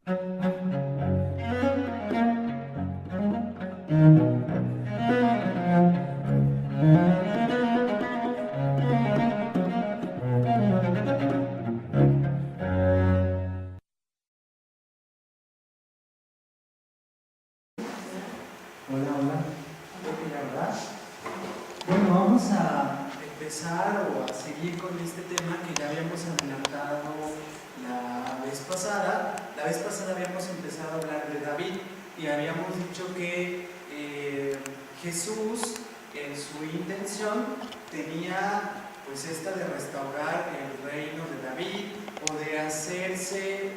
Hola, hola. ¿Verdad? Bueno, vamos a empezar o a seguir con este tema que ya habíamos adelantado la vez pasada. La vez pasada habíamos empezado a hablar de David y habíamos dicho que Jesús en su intención tenía pues esta de restaurar el reino de David o de hacerse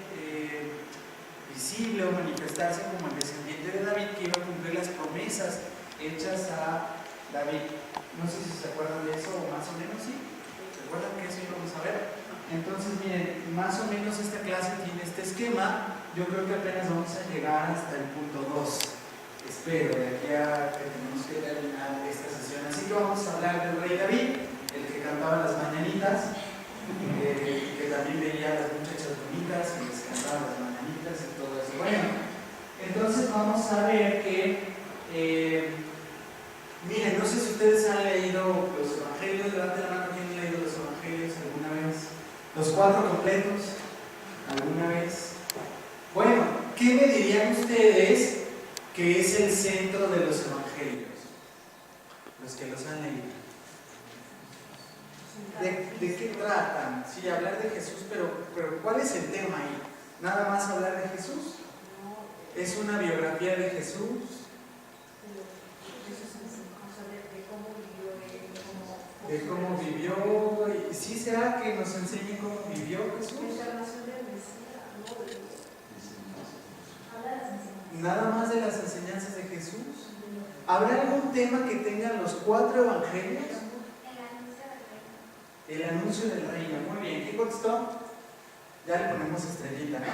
visible o manifestarse como el descendiente de David que iba a cumplir las promesas hechas a David. No sé si se acuerdan de eso o más o menos, ¿sí? ¿Se acuerdan que eso íbamos a ver? Entonces, miren, más o menos esta clase tiene este esquema. Yo creo que apenas vamos a llegar hasta el punto 2. Espero, de aquí a que tenemos que terminar esta sesión. Así que vamos a hablar del rey David, el que cantaba las mañanitas, que también veía a las muchachas bonitas y les cantaba las mañanitas y todo eso. Bueno, entonces vamos a ver que miren, no sé si ustedes han leído los evangelios. Levante la mano, ¿quién ha leído los evangelios alguna vez? ¿Los 4 completos? ¿Alguna vez? Bueno, ¿qué me dirían ustedes que es el centro de los evangelios? Los que los han leído. ¿De qué tratan? Sí, hablar de Jesús, pero ¿cuál es el tema ahí? ¿Nada más hablar de Jesús? ¿Es una biografía de Jesús? De cómo vivió, y sí será que nos enseñe cómo vivió Jesús. Nada más de las enseñanzas de Jesús. ¿Habrá algún tema que tengan los 4 evangelios? El anuncio del reino. Muy bien, ¿qué contestó? Ya le ponemos estrellita, ¿no?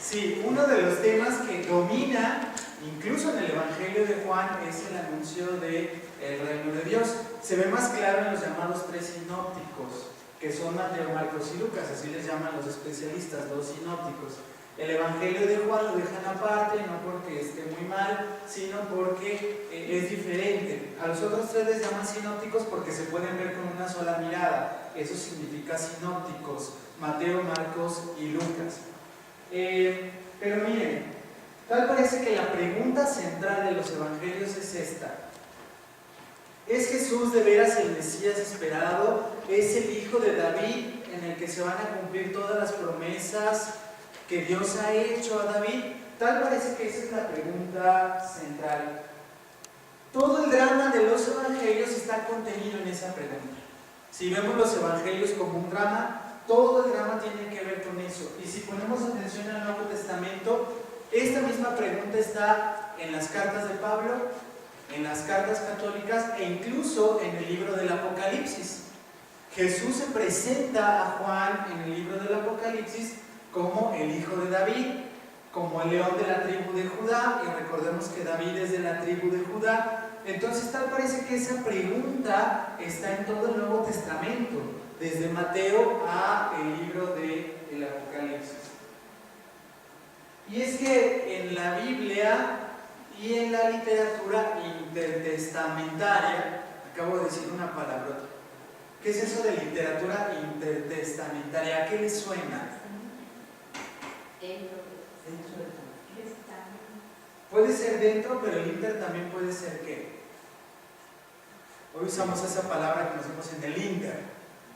Sí, uno de los temas que domina incluso en el Evangelio de Juan es el anuncio del reino de Dios. Se ve más claro en los llamados 3 sinópticos, que son Mateo, Marcos y Lucas, así les llaman los especialistas, los sinópticos. El Evangelio de Juan lo dejan aparte, no porque esté muy mal, sino porque es diferente. A los otros 3 les llaman sinópticos porque se pueden ver con una sola mirada. Eso significa sinópticos, Mateo, Marcos y Lucas. Pero miren, tal parece que la pregunta central de los evangelios es esta: ¿es Jesús de veras el Mesías esperado? ¿Es el hijo de David en el que se van a cumplir todas las promesas que Dios ha hecho a David? Tal parece que esa es la pregunta central. Todo el drama de los evangelios está contenido en esa pregunta. Si vemos los evangelios como un drama, todo el drama tiene que ver con eso. Y si ponemos atención al Nuevo Testamento, esta misma pregunta está en las cartas de Pablo, en las cartas católicas e incluso en el libro del Apocalipsis. Jesús se presenta a Juan en el libro del Apocalipsis como el hijo de David, como el león de la tribu de Judá, y recordemos que David es de la tribu de Judá. Entonces tal parece que esa pregunta está en todo el Nuevo Testamento, desde Mateo a el libro del Apocalipsis. Y es que en la Biblia y en la literatura intertestamentaria, acabo de decir una palabrota. ¿Qué es eso de literatura intertestamentaria? ¿A qué les suena? Puede ser dentro, pero el inter también puede ser ¿qué? Hoy usamos esa palabra que nos vemos en el inter.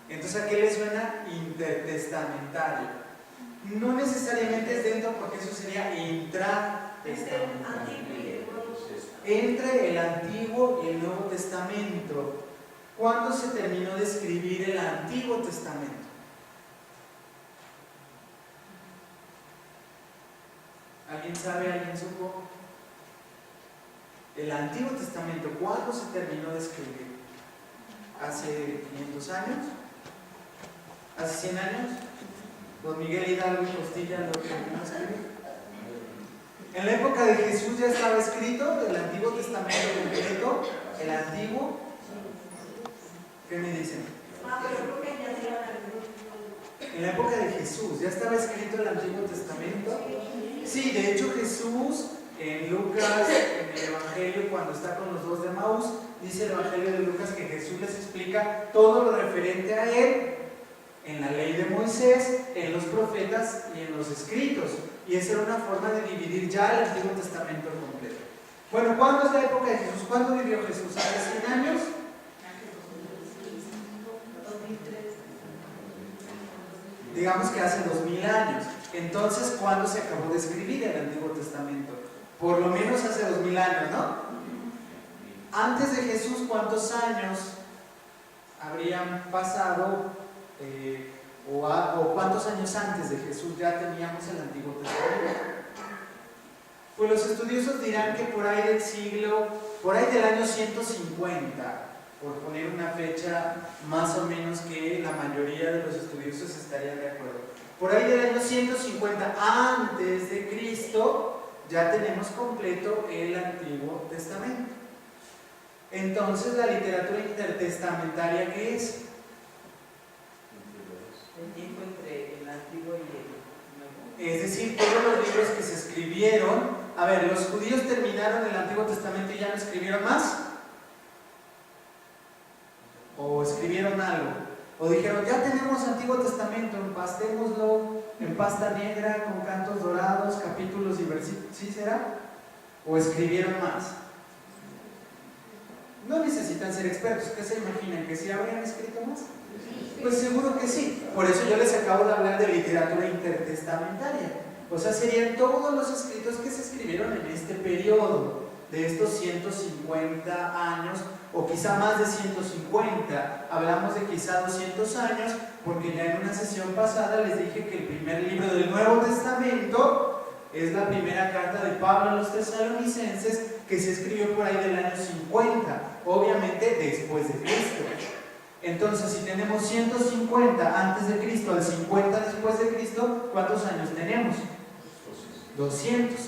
Entonces, ¿a qué le suena intertestamentario? No necesariamente es dentro, porque eso sería intratestamentario. Entre el Antiguo y el Nuevo Testamento. ¿Cuándo se terminó de escribir el Antiguo Testamento? ¿Alguien sabe? ¿Alguien supo? El Antiguo Testamento, ¿cuándo se terminó de escribir? ¿Hace 500 años? ¿Hace 100 años? Don Miguel Hidalgo y Costilla lo terminó de escribir. En la época de Jesús ya estaba escrito el Antiguo Testamento completo, el Antiguo. ¿Qué me dicen? En la época de Jesús ya estaba escrito el Antiguo Testamento. Sí, de hecho Jesús en Lucas, en el Evangelio, cuando está con los dos de Maús, dice el Evangelio de Lucas que Jesús les explica todo lo referente a él en la ley de Moisés, en los profetas y en los escritos. Y esa era una forma de dividir ya el Antiguo Testamento completo. Bueno, ¿cuándo es la época de Jesús? ¿Cuándo vivió Jesús? ¿Hace 100 años? Digamos que hace 2000 años. Entonces, ¿cuándo se acabó de escribir el Antiguo Testamento? Por lo menos hace 2000 años, ¿no? Antes de Jesús, ¿cuántos años habrían pasado? O cuántos años antes de Jesús ya teníamos el Antiguo Testamento. Pues los estudiosos dirán que por ahí del año 150, por poner una fecha más o menos que la mayoría de los estudiosos estarían de acuerdo. Por ahí del año 150 antes de Cristo ya tenemos completo el Antiguo Testamento. Entonces, la literatura intertestamentaria, ¿qué es? El tiempo entre el antiguo y el nuevo. Es decir, todos los libros que se escribieron. A ver, ¿los judíos terminaron el Antiguo Testamento y ya no escribieron más? ¿O escribieron algo? ¿O dijeron, ya tenemos Antiguo Testamento, empastémoslo en pasta negra con cantos dorados, capítulos y versículos? ¿Sí será? ¿O escribieron más? No necesitan ser expertos. ¿Qué se imaginan? ¿Que sí habrían escrito más? Pues seguro que sí. Por eso yo les acabo de hablar de literatura intertestamentaria. O sea, serían todos los escritos que se escribieron en este periodo de estos 150 años, o quizá más de 150. Hablamos de quizá 200 años, porque ya en una sesión pasada les dije que el primer libro del Nuevo Testamento es la primera carta de Pablo a los tesalonicenses, que se escribió por ahí del año 50, obviamente después de Cristo. Entonces, si tenemos 150 antes de Cristo al 50 después de Cristo, ¿cuántos años tenemos? 200.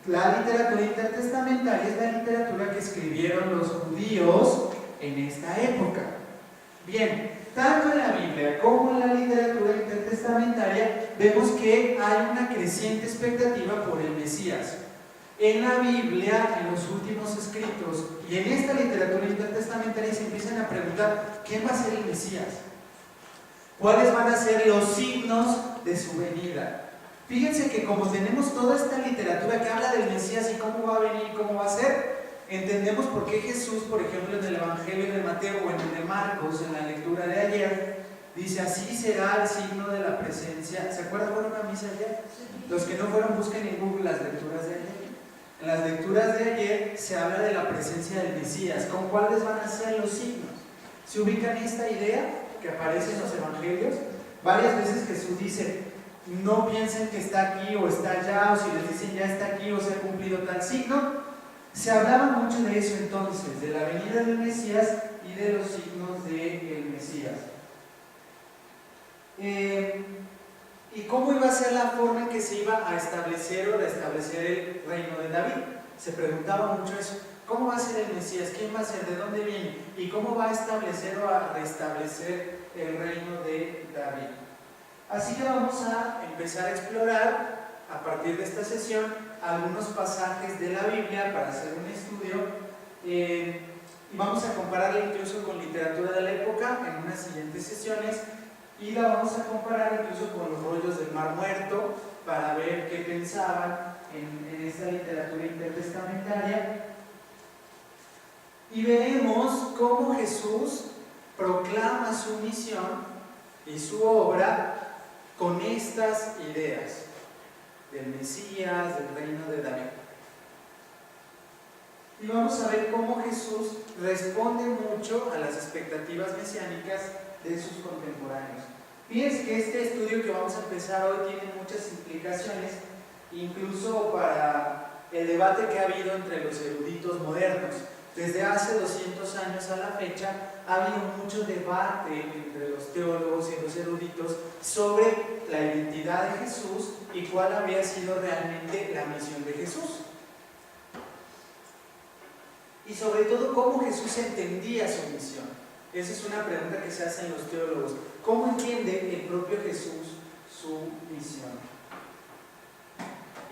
La literatura intertestamentaria es la literatura que escribieron los judíos en esta época. Bien, tanto en la Biblia como en la literatura intertestamentaria vemos que hay una creciente expectativa por el Mesías. En la Biblia, en los últimos escritos y en esta literatura intertestamentaria se empiezan a preguntar, ¿quién va a ser el Mesías? ¿Cuáles van a ser los signos de su venida? Fíjense que como tenemos toda esta literatura que habla del Mesías y cómo va a venir, cómo va a ser, entendemos por qué Jesús, por ejemplo, en el Evangelio de Mateo o en el de Marcos, en la lectura de ayer, dice, así será el signo de la presencia. ¿Se acuerdan? ¿Fueron a misa ayer? Los que no fueron, busquen en Google las lecturas de ayer. En las lecturas de ayer se habla de la presencia del Mesías. ¿Con cuáles van a ser los signos? ¿Se ubican esta idea que aparece en los evangelios? Varias veces Jesús dice, no piensen que está aquí o está allá, o si les dicen ya está aquí o se ha cumplido tal signo. Se hablaba mucho de eso entonces, de la venida del Mesías y de los signos del Mesías. ¿Y cómo iba a ser la forma en que se iba a establecer o restablecer el reino de David? Se preguntaba mucho eso. ¿Cómo va a ser el Mesías? ¿Quién va a ser? ¿De dónde viene? ¿Y cómo va a establecer o a restablecer el reino de David? Así que vamos a empezar a explorar, a partir de esta sesión, algunos pasajes de la Biblia para hacer un estudio y vamos a compararla incluso con literatura de la época en unas siguientes sesiones. Y la vamos a comparar incluso con los rollos del Mar Muerto para ver qué pensaban en esta literatura intertestamentaria. Y veremos cómo Jesús proclama su misión y su obra con estas ideas del Mesías, del reino de David. Y vamos a ver cómo Jesús responde mucho a las expectativas mesiánicas de sus contemporáneos. Fíjense que este estudio que vamos a empezar hoy tiene muchas implicaciones, incluso para el debate que ha habido entre los eruditos modernos. Desde hace 200 años a la fecha ha habido mucho debate entre los teólogos y los eruditos sobre la identidad de Jesús y cuál había sido realmente la misión de Jesús. Y sobre todo, cómo Jesús entendía su misión. Esa es una pregunta que se hacen los teólogos. ¿Cómo entiende el propio Jesús su misión?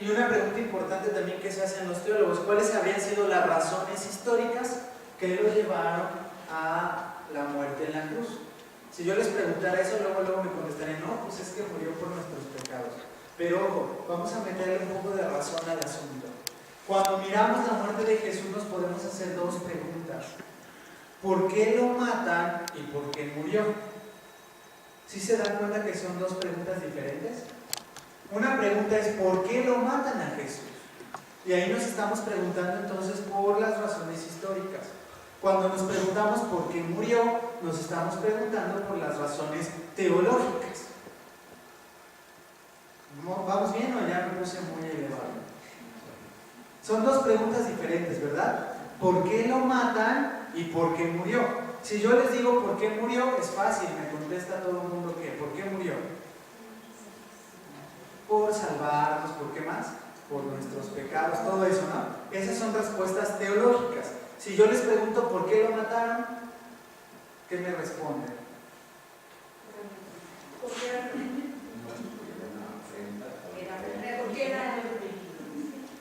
Y una pregunta importante también que se hacen los teólogos: ¿cuáles habrían sido las razones históricas que lo llevaron a la muerte en la cruz? Si yo les preguntara eso, luego me contestarían: no, pues es que murió por nuestros pecados. Pero ojo, vamos a meterle un poco de razón al asunto. Cuando miramos la muerte de Jesús nos podemos hacer dos preguntas: ¿por qué lo matan y por qué murió? ¿Sí se dan cuenta que son dos preguntas diferentes? Una pregunta es: ¿por qué lo matan a Jesús? Y ahí nos estamos preguntando entonces por las razones históricas. Cuando nos preguntamos por qué murió, nos estamos preguntando por las razones teológicas. ¿Vamos bien o ya me puse muy elevado? Son dos preguntas diferentes, ¿verdad? ¿Por qué lo matan y por qué murió? Si yo les digo por qué murió, es fácil, me contesta todo el mundo que ¿por qué murió? Por salvarnos, ¿por qué más? Por nuestros pecados, todo eso, ¿no? Esas son respuestas teológicas. Si yo les pregunto por qué lo mataron, ¿qué me responden?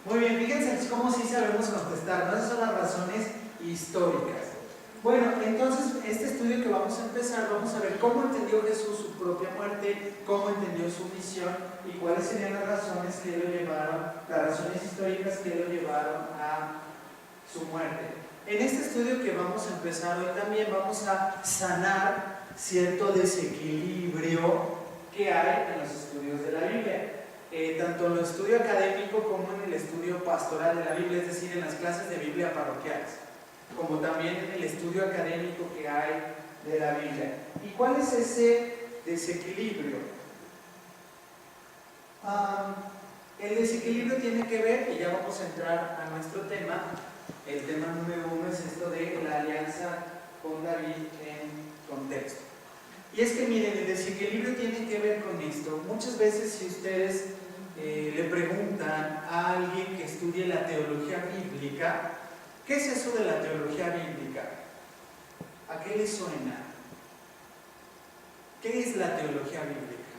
Muy bien, fíjense cómo sí sabemos contestar, ¿no? Esas son las razones históricas. Bueno, entonces este estudio que vamos a empezar, vamos a ver cómo entendió Jesús su propia muerte, cómo entendió su misión y cuáles serían las razones que lo llevaron, las razones históricas que lo llevaron a su muerte. En este estudio que vamos a empezar hoy también vamos a sanar cierto desequilibrio que hay en los estudios de la Biblia. Tanto en el estudio académico como en el estudio pastoral de la Biblia, es decir, en las clases de Biblia parroquiales, como también en el estudio académico que hay de la Biblia. ¿Y cuál es ese desequilibrio? El desequilibrio tiene que ver, y ya vamos a entrar a nuestro tema. El tema número 1 es esto de la alianza con David en contexto. Y es que miren, el desequilibrio tiene que ver con esto. Muchas veces si ustedes le preguntan a alguien que estudie la teología bíblica, ¿qué es eso de la teología bíblica? ¿A qué le suena? ¿Qué es la teología bíblica?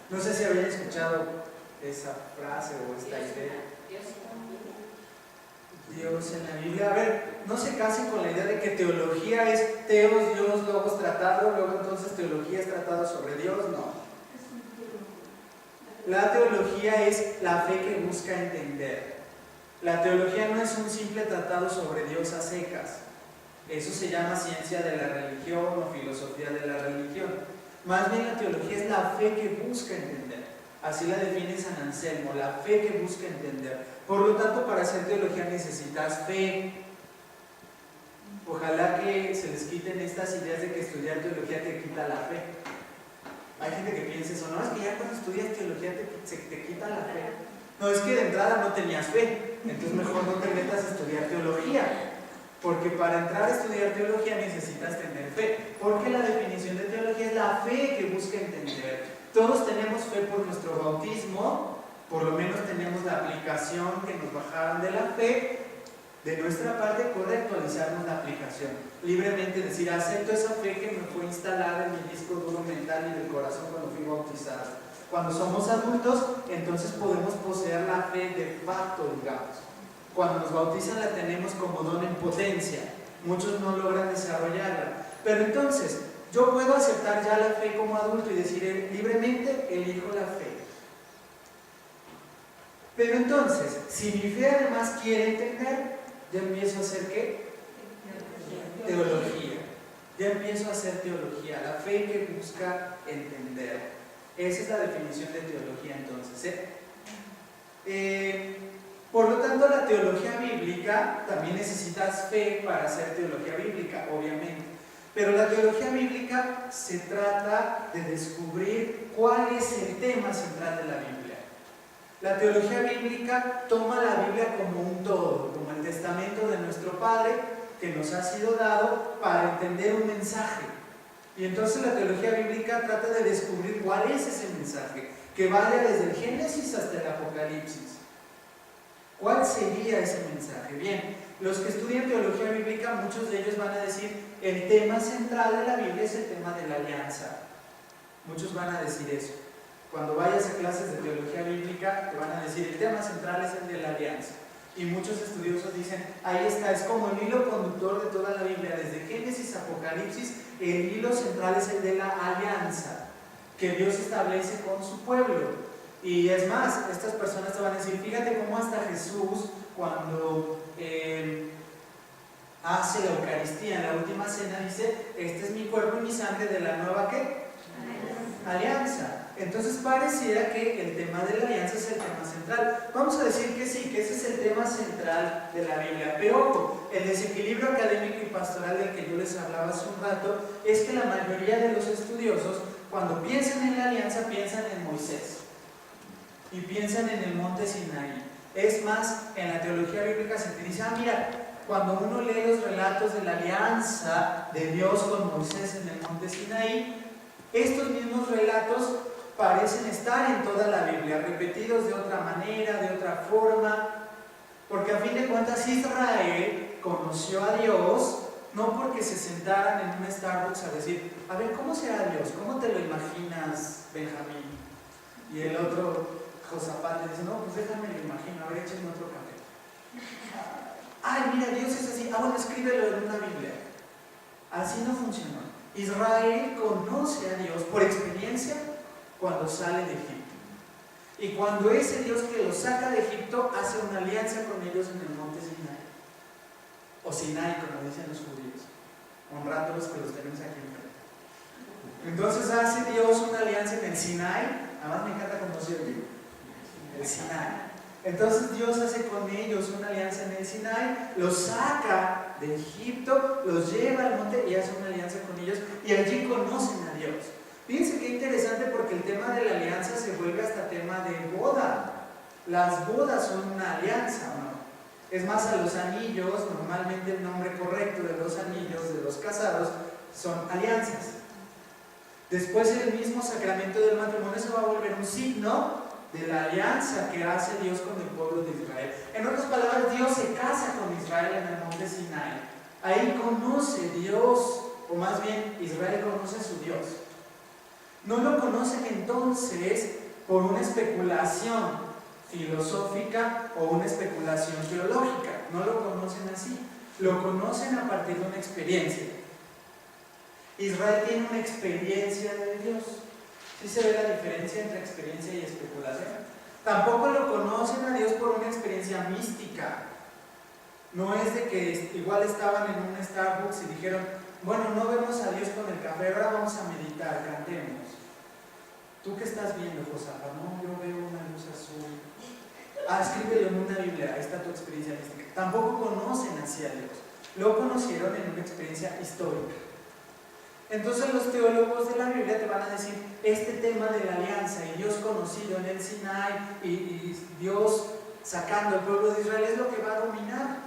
No sé si habían escuchado esa frase o esta idea. Dios en la Biblia. A ver, no se casen con la idea de que teología es teos, Dios, logos, tratado, luego entonces teología es tratado sobre Dios. No. La teología es la fe que busca entender. La teología no es un simple tratado sobre Dios a secas. Eso se llama ciencia de la religión o filosofía de la religión. Más bien la teología es la fe que busca entender. Así la define San Anselmo, la fe que busca entender. Por lo tanto, para hacer teología necesitas fe. Ojalá que se les quiten estas ideas de que estudiar teología te quita la fe. Hay gente que piensa eso: no, es que ya cuando estudias teología te quita la fe. No, es que de entrada no tenías fe, entonces mejor no te metas a estudiar teología. Porque para entrar a estudiar teología necesitas tener fe. Porque la definición de teología es la fe que busca entender. Todos tenemos fe por nuestro bautismo, por lo menos tenemos la aplicación que nos bajaron de la fe. De nuestra parte corre actualizarnos la aplicación, libremente decir: acepto esa fe que me fue instalada en mi disco duro mental y del corazón cuando fui bautizado. Cuando somos adultos, entonces podemos poseer la fe de facto, digamos. Cuando nos bautizan la tenemos como don en potencia. Muchos no logran desarrollarla. Pero entonces, yo puedo aceptar ya la fe como adulto y decir libremente: elijo la fe. Pero entonces, si mi fe además quiere entender, ya empiezo a hacer ¿qué? Teología. Ya empiezo a hacer teología, la fe que busca entender. Esa es la definición de teología entonces. Por lo tanto, la teología bíblica, también necesitas fe para hacer teología bíblica, obviamente. Pero la teología bíblica se trata de descubrir cuál es el tema central de la Biblia. La teología bíblica toma la Biblia como un todo, como el testamento de nuestro Padre que nos ha sido dado para entender un mensaje. Y entonces la teología bíblica trata de descubrir cuál es ese mensaje, que vaya desde el Génesis hasta el Apocalipsis. ¿Cuál sería ese mensaje? Bien, los que estudian teología bíblica, muchos de ellos van a decir: el tema central de la Biblia es el tema de la alianza. Muchos van a decir eso. Cuando vayas a clases de teología bíblica, bíblica te van a decir, el tema central es el de la alianza. Y muchos estudiosos dicen, ahí está, es como el hilo conductor de toda la Biblia, desde Génesis a Apocalipsis, el hilo central es el de la alianza que Dios establece con su pueblo. Y es más, estas personas te van a decir, fíjate cómo hasta Jesús, cuando hace la Eucaristía en la última cena, dice, este es mi cuerpo y mi sangre de la nueva ¿qué? Alianza. Entonces pareciera que el tema de la alianza es el tema central. Vamos a decir que sí, que ese es el tema central de la Biblia. Pero ojo, el desequilibrio académico y pastoral del que yo les hablaba hace un rato es que la mayoría de los estudiosos, cuando piensan en la alianza, piensan en Moisés y piensan en el monte Sinaí. Es más, en la teología bíblica se te dice, mira, cuando uno lee los relatos de la alianza de Dios con Moisés en el monte Sinaí, estos mismos relatos parecen estar en toda la Biblia, repetidos de otra manera, de otra forma, porque a fin de cuentas Israel conoció a Dios no porque se sentaran en un Starbucks a decir, a ver, ¿cómo será Dios? ¿Cómo te lo imaginas, Benjamín? Y el otro, Josafat, le dice, no, pues déjame lo imagino, a ver, échame otro café. Ay, mira, Dios es así, bueno, escríbelo en una Biblia. Así no funcionó. Israel conoce a Dios por experiencia cuando sale de Egipto. Y cuando ese Dios que los saca de Egipto hace una alianza con ellos en el monte Sinai. O Sinai, como dicen los judíos, honrándolos que los tenemos aquí enfrente. Entonces hace Dios una alianza en el Sinai. Además me encanta cómo se oye el Sinai. Entonces Dios hace con ellos una alianza en el Sinai, los saca de Egipto, los lleva al monte y hace una alianza con ellos y allí conocen a Dios. Fíjense qué interesante, porque el tema de la alianza se vuelve hasta tema de boda. Las bodas son una alianza, ¿no? Es más, a los anillos, normalmente el nombre correcto de los anillos de los casados son alianzas. Después el mismo sacramento del matrimonio se va a volver un signo de la alianza que hace Dios con el pueblo de Israel. En otras palabras, Dios se casa con Israel en el monte Sinai. Ahí conoce Dios, o más bien Israel conoce a su Dios. No lo conocen entonces por una especulación filosófica o una especulación teológica. No lo conocen así. Lo conocen a partir de una experiencia. Israel tiene una experiencia de Dios. ¿Sí se ve la diferencia entre experiencia y especulación? Tampoco lo conocen a Dios por una experiencia mística. No es de que igual estaban en un Starbucks y dijeron, bueno, no vemos a Dios con el café, ahora vamos a meditar, cantemos. ¿Tú qué estás viendo, Josafat? No, yo veo una luz azul. Escríbelo en una Biblia, ahí está tu experiencia mística. Tampoco conocen así a Dios. Lo conocieron en una experiencia histórica. Entonces los teólogos de la Biblia te van a decir, este tema de la alianza y Dios conocido en el Sinai y Dios sacando al pueblo de Israel es lo que va a dominar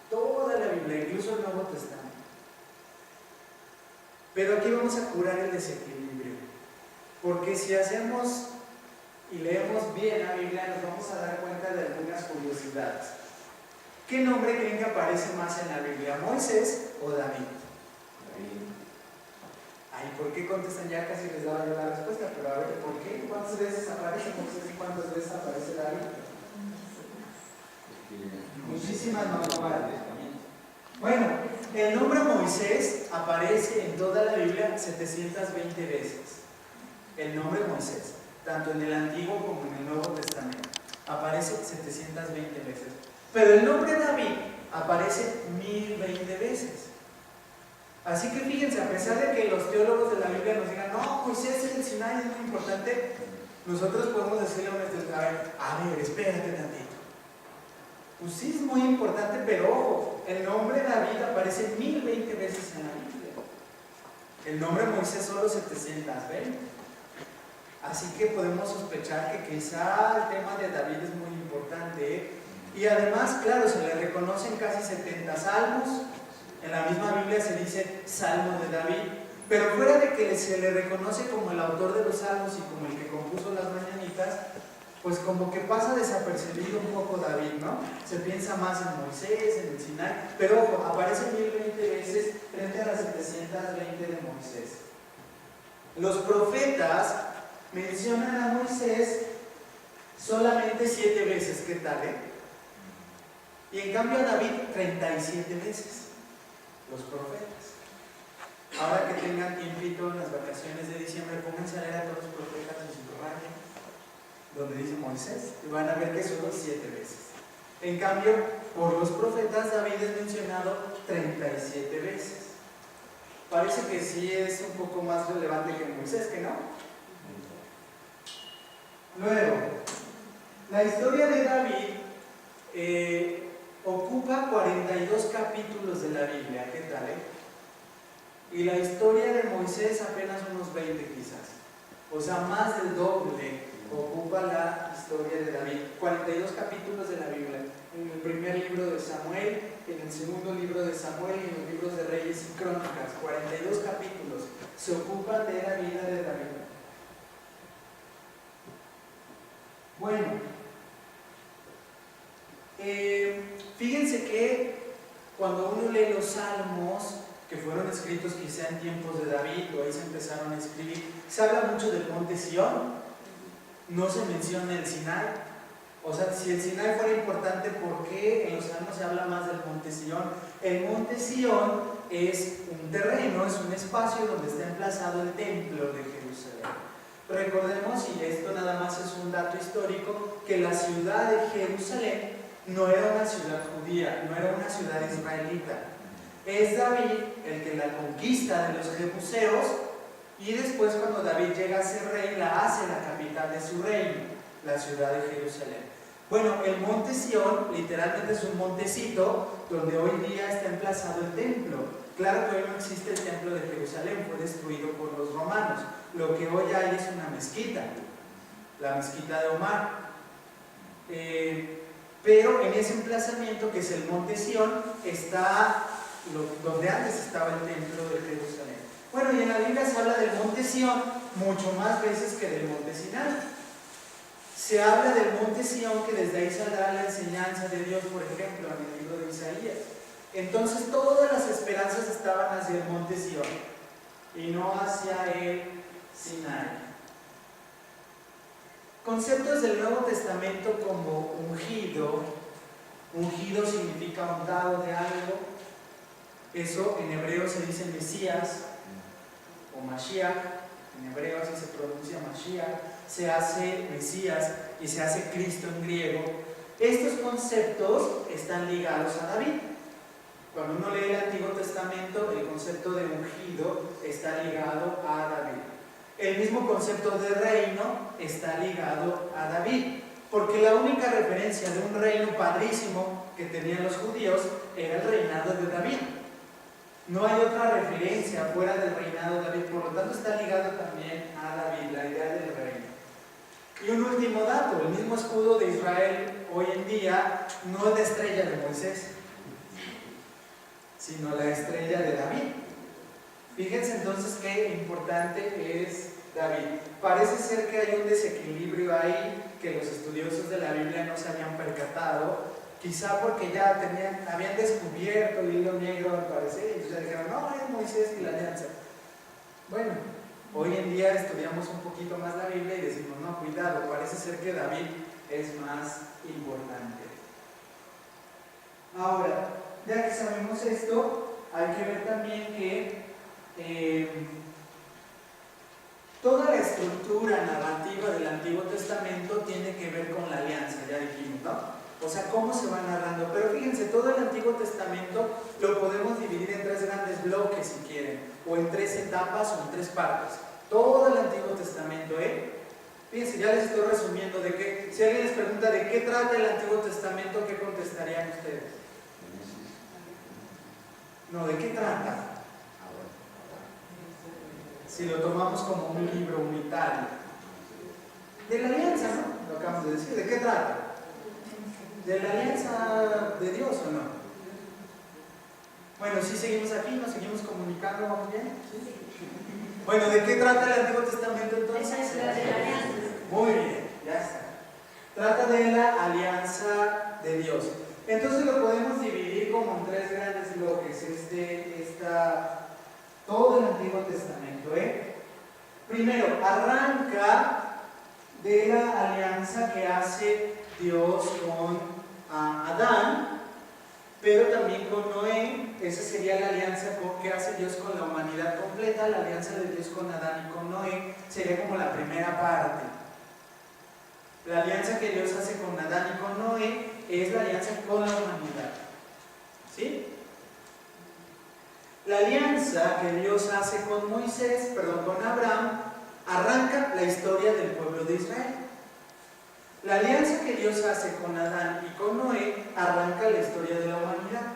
toda la Biblia, incluso el Nuevo Testamento. Pero aquí vamos a curar el desequilibrio, porque si hacemos y leemos bien la Biblia nos vamos a dar cuenta de algunas curiosidades. ¿Qué nombre creen que aparece más en la Biblia, Moisés o David? Ay, ¿por qué contestan? Ya casi les daba yo la respuesta, pero a ver, ¿por qué? ¿Cuántas veces aparece Moisés y cuántas veces aparece David? Muchísimas no. Bueno, el nombre Moisés aparece en toda la Biblia 720 veces. El nombre Moisés, tanto en el Antiguo como en el Nuevo Testamento, aparece 720 veces. Pero el nombre David aparece 1020 veces. Así que fíjense, a pesar de que los teólogos de la Biblia nos digan, no, Moisés en el Sinai es muy importante, nosotros podemos decirle a nuestros, a ver, espérate tantito. Pues sí es muy importante, pero ojo, el nombre David aparece 1020 veces en la Biblia. El nombre Moisés solo 720. Así que podemos sospechar que quizá el tema de David es muy importante, ¿eh? Y además, claro, se le reconocen casi 70 salmos. En la misma Biblia se dice Salmo de David, pero fuera de que se le reconoce como el autor de los salmos y como el que compuso las mañanitas, pues como que pasa desapercibido un poco David, ¿no? Se piensa más en Moisés, en el Sinai, pero ojo, aparece 1020 veces frente a las 720 de Moisés. Los profetas mencionan a Moisés solamente solamente 7 veces, ¿qué tal, Y en cambio a David 37 veces, los profetas. Ahora que tengan tiempito en las vacaciones de diciembre, pónganse a leer a todos los profetas en su raya, donde dice Moisés, y van a ver que solo 7 veces. En cambio, por los profetas David es mencionado 37 veces. Parece que sí es un poco más relevante que Moisés, ¿que no? Luego, la historia de David ocupa 42 capítulos de la Biblia, ¿qué tal, Y la historia de Moisés apenas unos 20 quizás. O sea, más del doble ocupa la historia de David. 42 capítulos de la Biblia. En el primer libro de Samuel, en el segundo libro de Samuel y en los libros de Reyes y Crónicas. 42 capítulos se ocupan de la vida de David. Bueno, fíjense que cuando uno lee los salmos que fueron escritos quizá en tiempos de David, o ahí se empezaron a escribir, se habla mucho del monte Sión, no se menciona el Sinai. O sea, si el Sinai fuera importante, ¿por qué en los salmos se habla más del monte Sión? El monte Sión es un terreno, es un espacio donde está emplazado el templo de Jerusalén. Recordemos, y esto nada más es un dato histórico, que la ciudad de Jerusalén no era una ciudad judía, no era una ciudad israelita. Es David el que la conquista de los jebuseos, y después cuando David llega a ser rey, la hace la capital de su reino, la ciudad de Jerusalén. Bueno, el monte Sión literalmente es un montecito donde hoy día está emplazado el templo. Claro que hoy no existe el templo de Jerusalén, fue destruido por los romanos. Lo que hoy hay es una mezquita, la mezquita de Omar. Pero en ese emplazamiento, que es el monte Sión, está donde antes estaba el templo de Jerusalén. Bueno, y en la Biblia se habla del monte Sión mucho más veces que del monte Sinai. Se habla del monte Sión, que desde ahí saldrá la enseñanza de Dios, por ejemplo, en el libro de Isaías. Entonces todas las esperanzas estaban hacia el monte Sión y no hacia el Sinai. Conceptos del Nuevo Testamento como ungido. Ungido significa untado de algo. Eso en hebreo se dice Mesías o Mashiach. En hebreo así se pronuncia Mashiach. Se hace Mesías y se hace Cristo en griego. Estos conceptos están ligados a David. Cuando uno lee el Antiguo Testamento, el concepto de ungido está ligado a David. El mismo concepto de reino está ligado a David, porque la única referencia de un reino padrísimo que tenían los judíos era el reinado de David. No hay otra referencia fuera del reinado de David, por lo tanto está ligado también a David, la idea del reino. Y un último dato, el mismo escudo de Israel hoy en día no es la estrella de Moisés, sino la estrella de David. Fíjense entonces qué importante es David. Parece ser que hay un desequilibrio ahí que los estudiosos de la Biblia no se habían percatado, quizá porque ya habían descubierto el hilo negro al parecer, y entonces dijeron, no, es Moisés y la alianza. Bueno, hoy en día estudiamos un poquito más la Biblia y decimos, no, cuidado, parece ser que David es más importante. Ahora, ya que sabemos esto, hay que ver también que toda la estructura narrativa del Antiguo Testamento tiene que ver con la alianza, ya dijimos, ¿no? O sea, cómo se va narrando. Pero fíjense, todo el Antiguo Testamento lo podemos dividir en 3 grandes bloques, si quieren, o en 3 etapas o en 3 partes. Todo el Antiguo Testamento, Fíjense, ya les estoy resumiendo de qué. Si alguien les pregunta de qué trata el Antiguo Testamento, ¿qué contestarían ustedes? No, ¿de qué trata? Si lo tomamos como un libro unitario. De la alianza, ¿no? Lo acabamos de decir. ¿De qué trata? ¿De la alianza de Dios o no? Bueno, ¿sí seguimos aquí? ¿Nos seguimos comunicando? ¿Vamos bien? ¿Sí? Bueno, ¿de qué trata el Antiguo Testamento entonces? De la alianza. Muy bien, ya está. Trata de la alianza de Dios. Entonces lo podemos dividir como en 3 grandes bloques. Todo el Antiguo Testamento, Primero, arranca de la alianza que hace Dios con Adán, pero también con Noé. Esa sería la alianza que hace Dios con la humanidad completa. La alianza de Dios con Adán y con Noé sería como la primera parte. La alianza que Dios hace con Adán y con Noé es la alianza con la humanidad. ¿Sí? La alianza que Dios hace con con Abraham, arranca la historia del pueblo de Israel. La alianza que Dios hace con Adán y con Noé arranca la historia de la humanidad.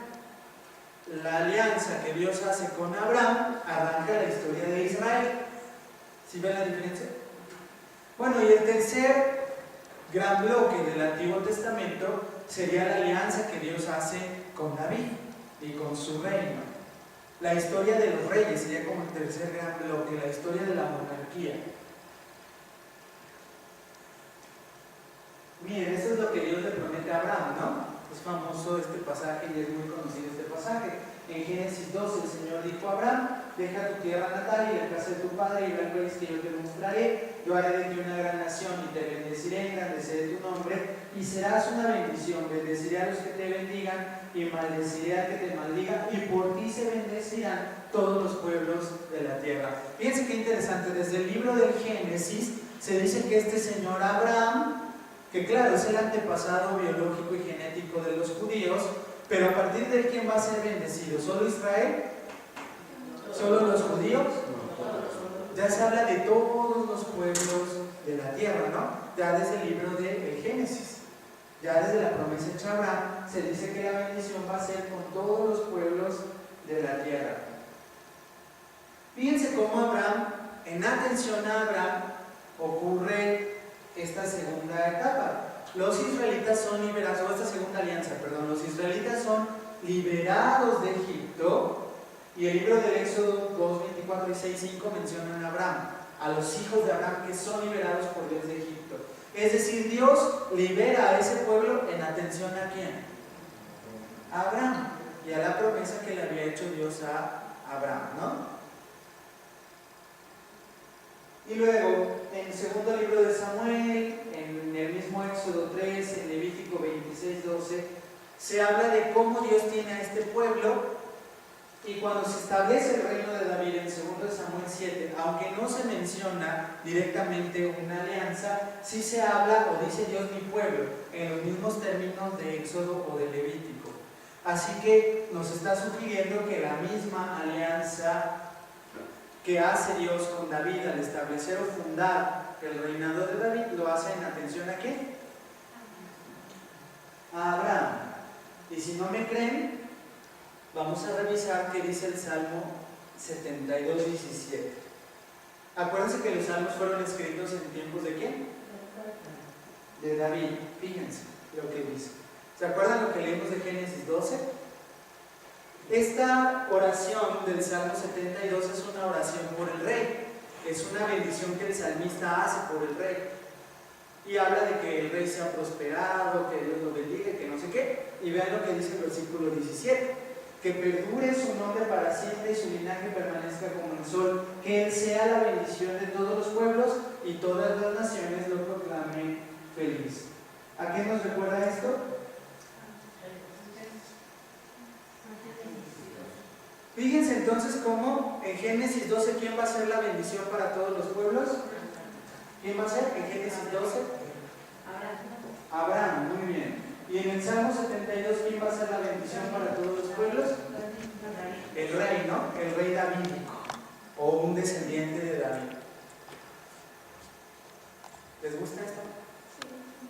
La alianza que Dios hace con Abraham arranca la historia de Israel. ¿Sí ven la diferencia? Bueno, y el tercer gran bloque del Antiguo Testamento sería la alianza que Dios hace con David y con su reino. La historia de los reyes sería como el tercer gran bloque, la historia de la monarquía. Miren, esto es lo que Dios le promete a Abraham, ¿no? Es famoso este pasaje y es muy conocido este pasaje. En Génesis 12 el Señor dijo a Abraham: deja tu tierra natal y la casa de tu padre y ve al país que yo te mostraré. Yo haré de ti una gran nación y te bendeciré, engrandeceré tu nombre y serás una bendición. Bendeciré a los que te bendigan y maldeciré al que te maldiga, y por ti se bendecirán todos los pueblos de la tierra. Fíjense qué interesante, desde el libro del Génesis se dice que este señor Abraham, que claro, es el antepasado biológico y genético de los judíos, pero a partir de él, ¿quién va a ser bendecido? ¿Solo Israel? ¿Solo los judíos? Ya se habla de todos los pueblos de la tierra, ¿no? Ya desde el libro del Génesis, ya desde la promesa hecha a Abraham, se dice que la bendición va a ser con todos los pueblos de la tierra. Fíjense cómo Abraham, en atención a Abraham, ocurre esta segunda etapa. Los israelitas son liberados, o esta segunda alianza, perdón, los israelitas son liberados de Egipto, y el libro del Éxodo 2, 24 y 6, 5 mencionan a Abraham, a los hijos de Abraham que son liberados por Dios de Egipto. Es decir, Dios libera a ese pueblo en atención ¿a quién? A Abraham, y a la promesa que le había hecho Dios a Abraham, ¿no? Y luego, en el segundo libro de Samuel, en el mismo Éxodo 3, en Levítico 26, 12, se habla de cómo Dios tiene a este pueblo, y cuando se establece el reino de David en 2 Samuel 7, aunque no se menciona directamente una alianza, sí se habla o dice Dios mi pueblo, en los mismos términos de Éxodo o de Levítico. Así que nos está sugiriendo que la misma alianza que hace Dios con David al establecer o fundar el reinado de David, lo hace en atención ¿a quién? A Abraham. Y si no me creen, vamos a revisar qué dice el Salmo 72, 17. Acuérdense que los salmos fueron escritos en tiempos ¿de quién? De David. Fíjense lo que dice. ¿Se acuerdan lo que leímos de Génesis 12? Esta oración del Salmo 72 es una oración por el rey, es una bendición que el salmista hace por el rey, y habla de que el rey sea prosperado, que Dios lo bendiga, que no sé qué. Y vean lo que dice el versículo 17: que perdure su nombre para siempre y su linaje permanezca como el sol, que él sea la bendición de todos los pueblos y todas las naciones lo proclamen feliz. ¿A qué nos recuerda esto? Fíjense entonces cómo en Génesis 12, ¿quién va a ser la bendición para todos los pueblos? ¿Quién va a ser en Génesis 12? Abraham, muy bien. Y en el Salmo 72, ¿quién va a ser la bendición para todos los pueblos? El rey, ¿no? El rey davídico, o un descendiente de David. ¿Les gusta esto?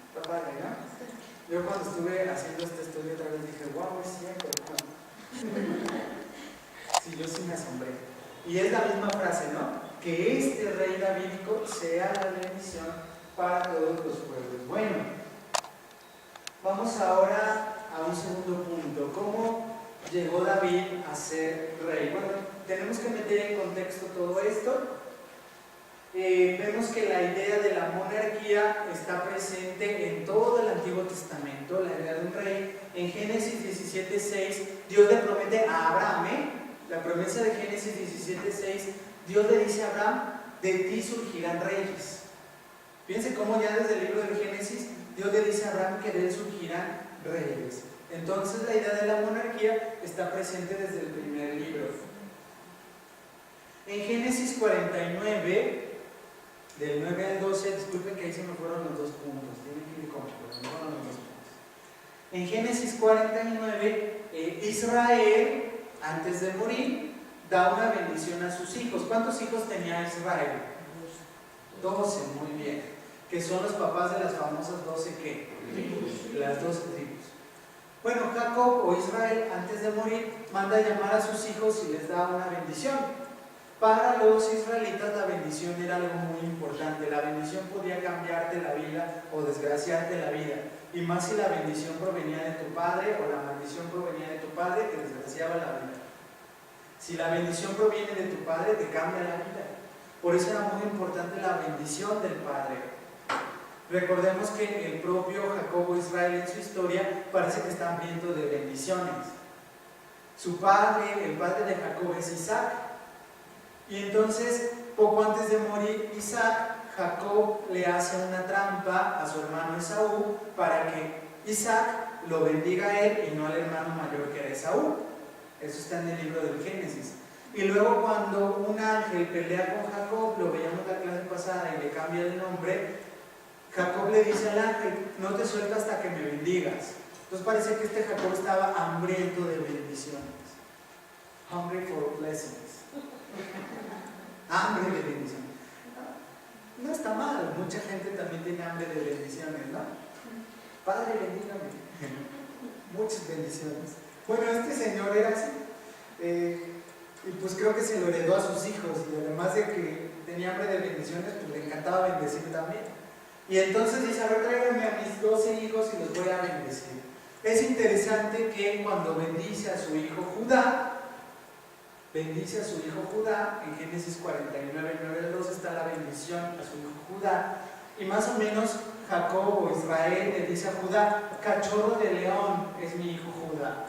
Está padre, ¿no? Yo cuando estuve haciendo este estudio otra vez dije, wow, es cierto. Sí, yo sí me asombré. Y es la misma frase, ¿no? Que este rey davídico sea la bendición para todos los pueblos. Bueno, vamos ahora a un segundo punto. ¿Cómo llegó David a ser rey? Bueno, tenemos que meter en contexto todo esto. Vemos que la idea de la monarquía está presente en todo el Antiguo Testamento, la idea de un rey. En Génesis 17:6, Dios le promete a Abraham, la promesa de Génesis 17:6, Dios le dice a Abraham: de ti surgirán reyes. Fíjense cómo ya desde el libro del Génesis Dios le dice a Abraham que de él surgirán reyes. Entonces la idea de la monarquía está presente desde el primer libro. En Génesis 49, del 9 al 12, disculpen que ahí se me fueron los 2 puntos, tienen que ir conmigo, se me fueron los 2 puntos. En Génesis 49, Israel, antes de morir, da una bendición a sus hijos. ¿Cuántos hijos tenía Israel? 12, muy bien. Que son los papás de las famosas 12 ¿qué? Las 12 tribus. Bueno, Jacob o Israel, antes de morir, manda a llamar a sus hijos y les da una bendición. Para los israelitas la bendición era algo muy importante. La bendición podía cambiarte la vida o desgraciarte la vida. Y más si la bendición provenía de tu padre o la maldición provenía de tu padre, te desgraciaba la vida. Si la bendición proviene de tu padre, te cambia la vida. Por eso era muy importante la bendición del padre. Recordemos que el propio Jacob o Israel en su historia parece que está hambriento de bendiciones. Su padre, el padre de Jacob, es Isaac. Y entonces, poco antes de morir Isaac, Jacob le hace una trampa a su hermano Esaú para que Isaac lo bendiga a él y no al hermano mayor que era Esaú. Eso está en el libro del Génesis. Y luego cuando un ángel pelea con Jacob, lo veíamos la clase pasada y le cambia el nombre, Jacob le dice al ángel, no te suelto hasta que me bendigas. Entonces parece que este Jacob estaba hambriento de bendiciones. Hungry for blessings. Hambre de bendiciones. No está mal, mucha gente también tiene hambre de bendiciones, ¿no? Padre, bendígame. Muchas bendiciones. Bueno, este señor era así. Y pues creo que se lo heredó a sus hijos. Y además de que tenía hambre de bendiciones, pues le encantaba bendecir también. Y entonces dice, a ver, tráiganme a mis 12 hijos y los voy a bendecir. Es interesante que cuando bendice a su hijo Judá, en Génesis 49, 9 al 2 está la bendición a su hijo Judá, y más o menos Jacob o Israel le dice a Judá, cachorro de león es mi hijo Judá.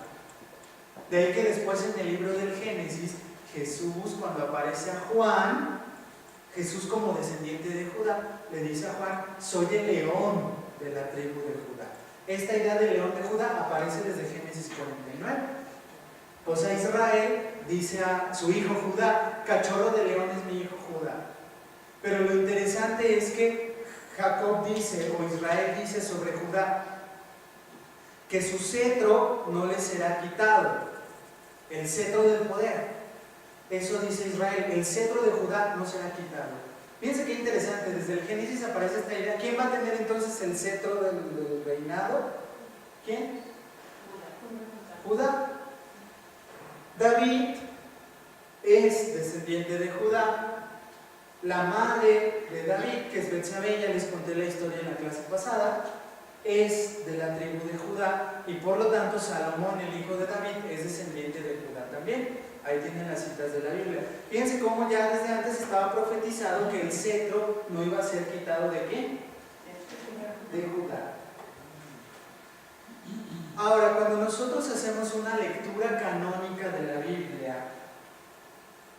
De ahí que después en el libro del Génesis, Jesús, cuando aparece a Juan, Jesús como descendiente de Judá, le dice a Juan, soy el león de la tribu de Judá. Esta idea de león de Judá aparece desde Génesis 49. Pues a Israel dice a su hijo Judá, cachorro de león es mi hijo Judá. Pero lo interesante es que Jacob dice, o Israel dice sobre Judá, que su cetro no le será quitado, el cetro del poder. Eso dice Israel, el cetro de Judá no será quitado. Fíjense qué interesante, desde el Génesis aparece esta idea. ¿Quién va a tener entonces el cetro del reinado? ¿Quién? Judá. David es descendiente de Judá. La madre de David, que es Betsabé, ya les conté la historia en la clase pasada, es de la tribu de Judá, y por lo tanto Salomón, el hijo de David, es descendiente de Judá también. Ahí tienen las citas de la Biblia. Fíjense cómo ya desde antes estaba profetizado que el cetro no iba a ser quitado ¿de quién? De Judá. Ahora, cuando nosotros hacemos una lectura canónica de la Biblia,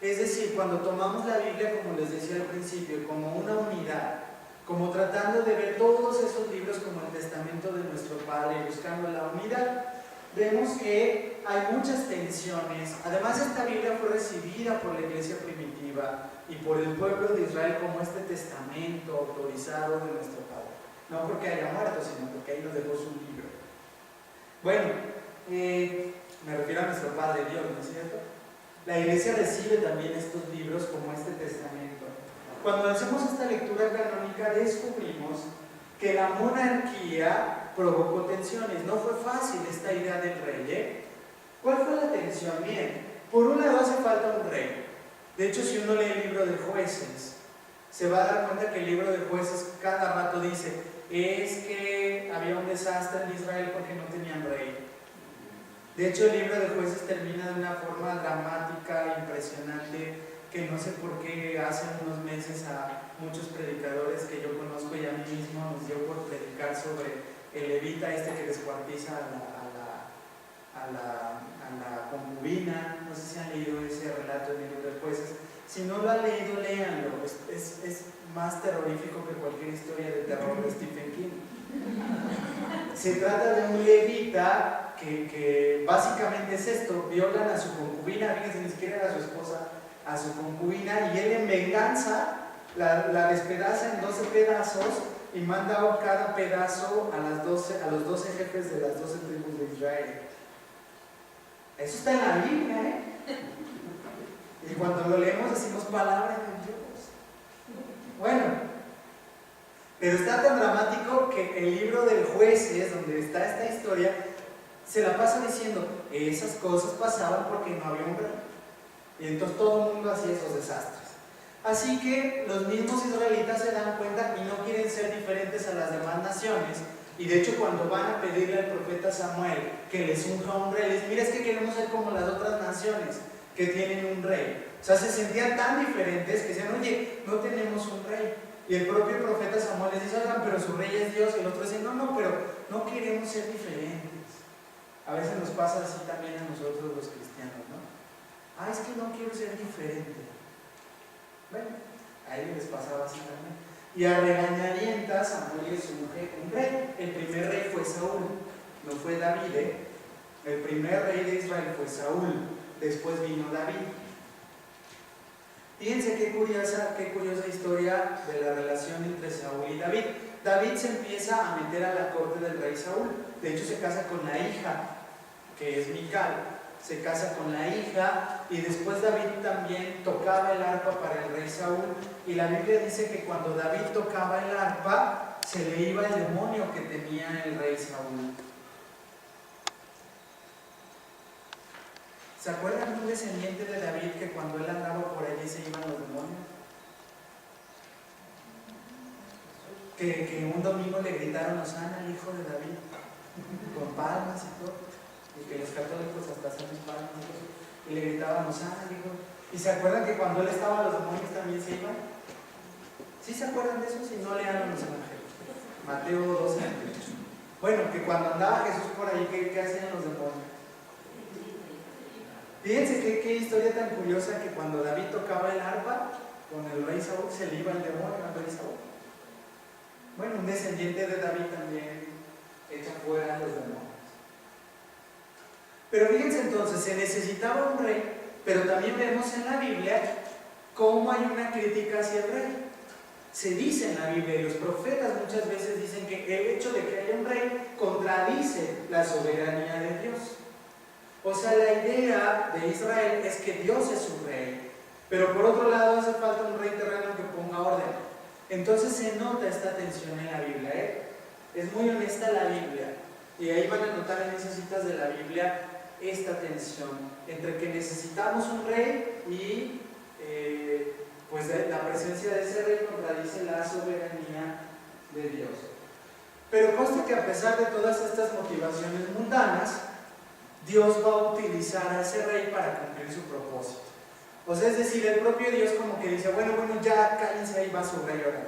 es decir, cuando tomamos la Biblia, como les decía al principio, como una unidad, como tratando de ver todos esos libros como el testamento de nuestro Padre, buscando la unidad, vemos que hay muchas tensiones. Además, esta Biblia fue recibida por la iglesia primitiva y por el pueblo de Israel como este testamento autorizado de nuestro Padre. No porque haya muerto, sino porque ahí nos dejó su libro. Bueno, me refiero a nuestro Padre Dios, ¿no es cierto? La iglesia recibe también estos libros como este testamento. Cuando hacemos esta lectura canónica, descubrimos que la monarquía provocó tensiones. No fue fácil esta idea del rey, ¿eh? ¿Cuál fue la tensión? Bien, por un lado hace falta un rey. De hecho, si uno lee el libro de Jueces, se va a dar cuenta que el libro de Jueces cada rato dice, es que había un desastre en Israel porque no tenían rey. De hecho, el libro de Jueces termina de una forma dramática, impresionante, que no sé por qué hace unos meses a muchos predicadores que yo conozco y a mí mismo nos dio por predicar sobre el levita que descuartiza a la concubina. No sé si han leído ese relato en el libro de Jueces. Si no lo han leído, léanlo. Es más terrorífico que cualquier historia de terror de Stephen King. Se trata de un levita que básicamente es esto: violan a su concubina, fíjense, ni siquiera era su esposa, a su concubina, y él en venganza la despedaza en 12 pedazos y manda cada pedazo a los 12 jefes de las 12 tribus de Israel. Eso está en la Biblia, ¿eh? Y cuando lo leemos decimos palabra de Dios. Bueno, pero está tan dramático que el libro del Jueces, donde está esta historia, se la pasa diciendo: esas cosas pasaban porque no había un rey. Y entonces todo el mundo hacía esos desastres. Así que los mismos israelitas se dan cuenta y no quieren ser diferentes a las demás naciones. Y de hecho, cuando van a pedirle al profeta Samuel que les unja un rey, les dice: mira, es que queremos ser como las otras naciones que tienen un rey. O sea, se sentían tan diferentes que decían: oye, no tenemos un rey. Y el propio profeta Samuel les dice: oigan, pero su rey es Dios. Y el otro dice: no, pero no queremos ser diferentes. A veces nos pasa así también a nosotros los cristianos, ¿no? Es que no quiero ser diferente. Bueno, a ellos les pasaba así también. Y a regañadientas Samuel les unge un rey. El primer rey fue Saúl, no fue David, ¿eh? El primer rey de Israel fue Saúl. Después vino David. Fíjense qué curiosa historia de la relación entre Saúl y David. David se empieza a meter a la corte del rey Saúl. De hecho, se casa con la hija, que es Mical. Se casa con la hija, y después David también tocaba el arpa para el rey Saúl. Y la Biblia dice que cuando David tocaba el arpa, se le iba el demonio que tenía el rey Saúl. ¿Se acuerdan de un descendiente de David que cuando él andaba por allí se iban los demonios? Que un domingo le gritaron: Hosana, el hijo de David, con palmas y todo, y que los católicos hasta hacen palmas y le gritaban: Hosana, hijo. ¿Y se acuerdan que cuando él estaba los demonios también se iban? ¿Sí se acuerdan de eso? Si no, lean los evangelios. Mateo 12. Bueno, que cuando andaba Jesús por ahí, ¿qué hacían los demonios? Fíjense qué historia tan curiosa, que cuando David tocaba el arpa con el rey Saúl, se le iba el demonio al rey Saúl. Bueno, un descendiente de David también echa fuera a los demonios. Pero fíjense entonces, se necesitaba un rey, pero también vemos en la Biblia cómo hay una crítica hacia el rey. Se dice en la Biblia, y los profetas muchas veces dicen, que el hecho de que haya un rey contradice la soberanía de Dios. O sea, la idea de Israel es que Dios es su rey, pero por otro lado hace falta un rey terreno que ponga orden. Entonces se nota esta tensión en la Biblia, ¿eh? Es muy honesta la Biblia, y ahí van a notar en esas citas de la Biblia esta tensión entre que necesitamos un rey y pues la presencia de ese rey contradice la soberanía de Dios. Pero consta que a pesar de todas estas motivaciones mundanas, Dios va a utilizar a ese rey para cumplir su propósito. O sea, es decir, el propio Dios como que dice: bueno, ya cállense, ahí va su rey ahora.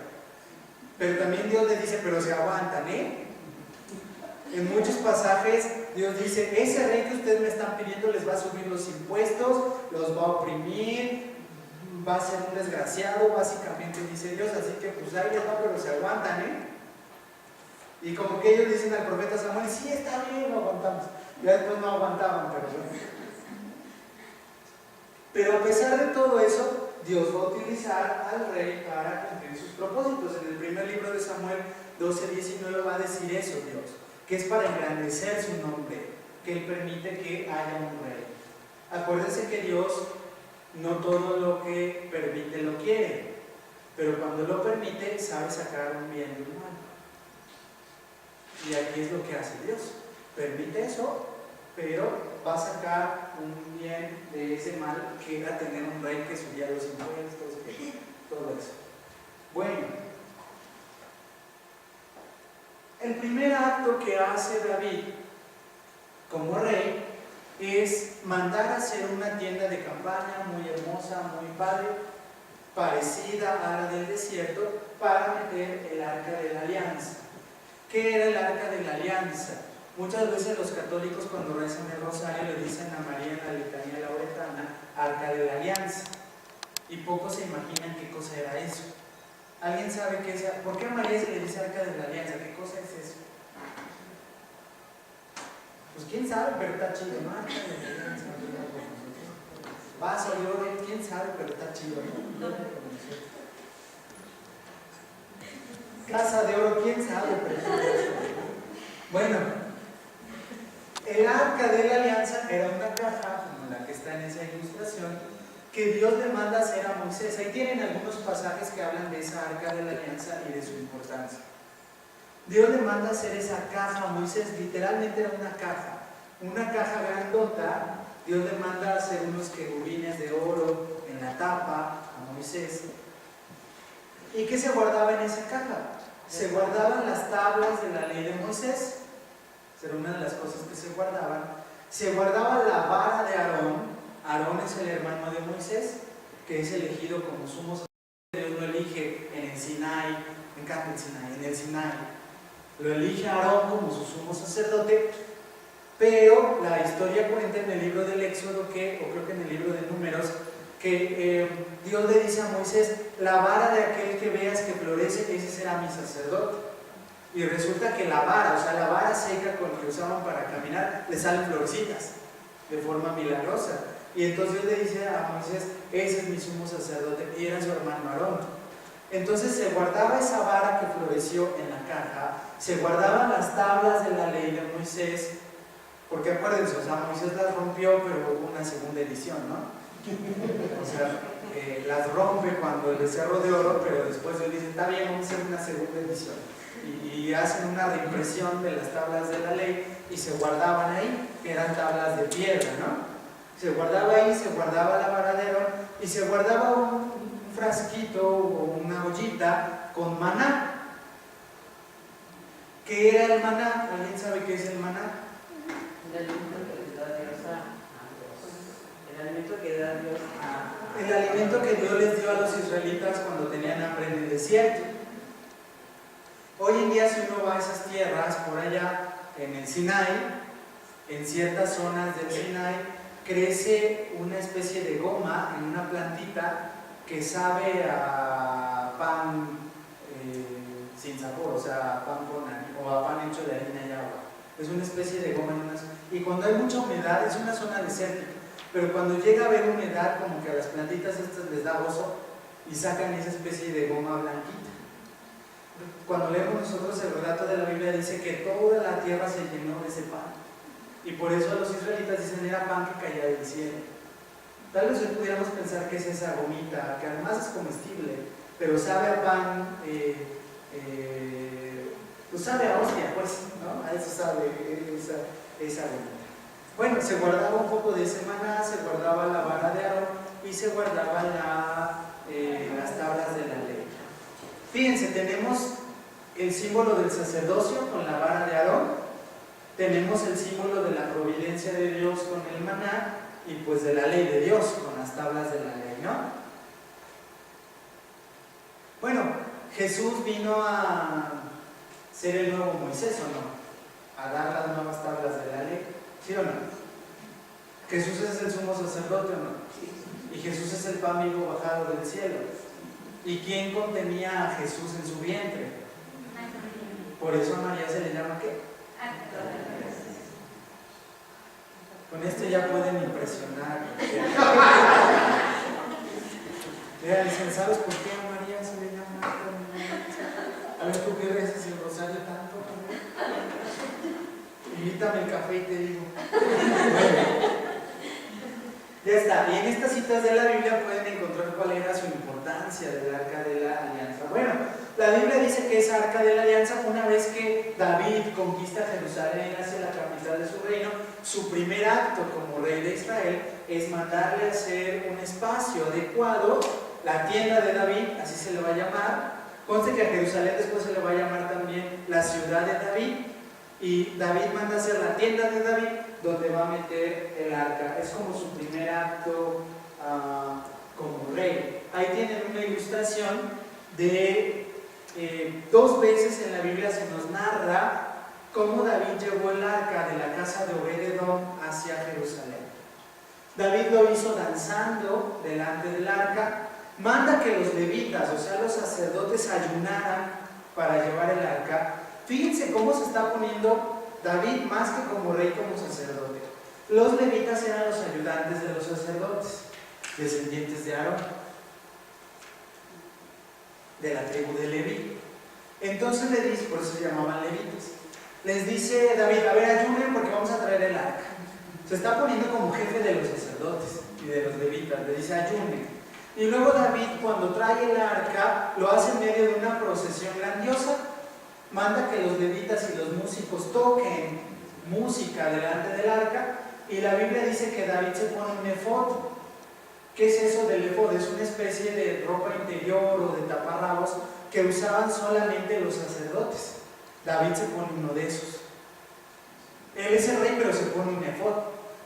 Pero también Dios le dice: pero se aguantan, ¿eh? En muchos pasajes Dios dice: ese rey que ustedes me están pidiendo les va a subir los impuestos, los va a oprimir, va a ser un desgraciado, básicamente dice Dios, así que pues ahí les va, pero se aguantan, ¿eh? Y como que ellos dicen al profeta Samuel: sí, está bien, lo aguantamos. Ya después no aguantaban, pero bueno. Pero a pesar de todo eso, Dios va a utilizar al rey para cumplir sus propósitos. En el primer libro de Samuel 12:19 va a decir eso Dios, que es para engrandecer su nombre, que Él permite que haya un rey. Acuérdense que Dios no todo lo que permite lo quiere, pero cuando lo permite sabe sacar un bien de un mal. Y aquí es lo que hace Dios: permite eso, pero va a sacar un bien de ese mal, que era tener un rey que subía los impuestos, todo eso. Bueno, el primer acto que hace David como rey es mandar a hacer una tienda de campaña muy hermosa, muy padre, parecida a la del desierto, para meter el arca de la alianza. ¿Qué era el arca de la alianza? Muchas veces los católicos, cuando rezan el rosario, le dicen a María en la litanía lauretana: arca de la alianza. y pocos se imaginan qué cosa era eso. ¿Alguien sabe qué es? ¿Por qué a María se le dice arca de la alianza? ¿Qué cosa es eso? Pues quién sabe, pero está chido, ¿no? Arca de la alianza. Vaso de oro, quién sabe, pero está chido, ¿no? Casa de oro, quién sabe, pero está chido. Bueno, el arca de la alianza era una caja, como la que está en esa ilustración, que Dios le manda hacer a Moisés. Ahí tienen algunos pasajes que hablan de esa arca de la alianza y de su importancia. Dios le manda hacer esa caja a Moisés, literalmente era una caja grandota. Dios le manda hacer unos querubines de oro en la tapa a Moisés. ¿Y qué se guardaba en esa caja? Se guardaban las tablas de la ley de Moisés. Esa era una de las cosas que se guardaban. Se guardaba la vara de Aarón. Aarón es el hermano de Moisés, que es elegido como sumo sacerdote. Dios lo elige en el Sinai, me encanta el Sinai, en el Sinai. Lo elige a Aarón como su sumo sacerdote, pero la historia cuenta en el libro del Éxodo, o creo que en el libro de Números, que Dios le dice a Moisés: la vara de aquel que veas que florece, ese será mi sacerdote. Y resulta que la vara, o sea, la vara seca con la que usaban para caminar, le salen florecitas de forma milagrosa. Y entonces Dios le dice a Moisés: ese es mi sumo sacerdote, y era su hermano Aarón. Entonces se guardaba esa vara que floreció en la caja, se guardaban las tablas de la ley de Moisés, porque acuérdense, o sea, Moisés las rompió, pero hubo una segunda edición, ¿no? O sea, las rompe cuando el becerro de oro, pero después él dice: está bien, vamos a hacer una segunda edición. Y hacen una reimpresión de las tablas de la ley y se guardaban ahí, que eran tablas de piedra, ¿no? Se guardaba ahí, se guardaba la vara de Aarón y se guardaba un frasquito o una ollita con maná. ¿Qué era el maná? ¿Alguien sabe qué es el maná? El alimento que le da Dios a el alimento que da Dios a El alimento que Dios les dio a los israelitas cuando tenían hambre en el desierto. Hoy en día, si uno va a esas tierras, por allá en el Sinai, en ciertas zonas del Sinai, crece una especie de goma en una plantita que sabe a pan sin sabor, o sea, a pan o a pan hecho de harina y agua. Es una especie de goma y cuando hay mucha humedad, es una zona desértica, pero cuando llega a haber humedad, como que a las plantitas estas les da gozo y sacan esa especie de goma blanquita. Cuando leemos nosotros el relato de la Biblia, dice que toda la tierra se llenó de ese pan. Y por eso los israelitas dicen: era pan que caía del cielo. Tal vez hoy pudiéramos pensar que es esa gomita, que además es comestible, pero sabe a pan, pues sabe a hostia, pues, ¿no? A eso sabe esa gomita. Bueno, se guardaba un poco de ese maná, se guardaba la vara de Aarón y se guardaban las tablas de la ley. Fíjense, tenemos el símbolo del sacerdocio con la vara de Aarón. Tenemos el símbolo de la providencia de Dios con el maná y pues de la ley de Dios con las tablas de la ley, ¿no? Bueno, Jesús vino a ser el nuevo Moisés, ¿o no? A dar las nuevas tablas de la ley, ¿sí o no? Jesús es el sumo sacerdote, ¿o no? Y Jesús es el pan vivo bajado del cielo. ¿Y quién contenía a Jesús en su vientre? Por eso a María se le llama ¿qué? Con esto ya pueden impresionar. Ya dicen: ¿sabes por qué a María se le llama? A ver, ¿tú qué rezas el rosario tanto? Invítame el café y te digo. Ya está. Y en estas citas de la Biblia pueden encontrar cuál era su importancia del arca de la alianza. Bueno, la Biblia dice que esa arca de la alianza, una vez que David conquista Jerusalén hacia la capital de su reino, su primer acto como rey de Israel es mandarle a hacer un espacio adecuado, la tienda de David, así se le va a llamar. Conste que a Jerusalén después se le va a llamar también la ciudad de David, y David manda a hacer la tienda de David donde va a meter el arca. Es como su primer acto como rey. Ahí tienen una ilustración de 2 veces en la Biblia se nos narra cómo David llevó el arca de la casa de Obed-Edom hacia Jerusalén. David lo hizo danzando delante del arca. manda que los levitas, o sea, los sacerdotes, ayunaran para llevar el arca. Fíjense cómo se está poniendo David más que como rey, como sacerdote. Los levitas eran los ayudantes de los sacerdotes, descendientes de Aarón, de la tribu de Leví. Entonces le dice, por eso se llamaban levitas, les dice David, a ver, ayunen porque vamos a traer el arca. Se está poniendo como jefe de los sacerdotes y de los levitas, le dice ayunen. Y luego David, cuando trae el arca, lo hace en medio de una procesión grandiosa. Manda que los levitas y los músicos toquen música delante del arca, y la Biblia dice que David se pone un efod. ¿Qué es eso del efod? Es una especie de ropa interior o de taparrabos que usaban solamente los sacerdotes. David se pone uno de esos. Él es el rey, pero se pone un efod.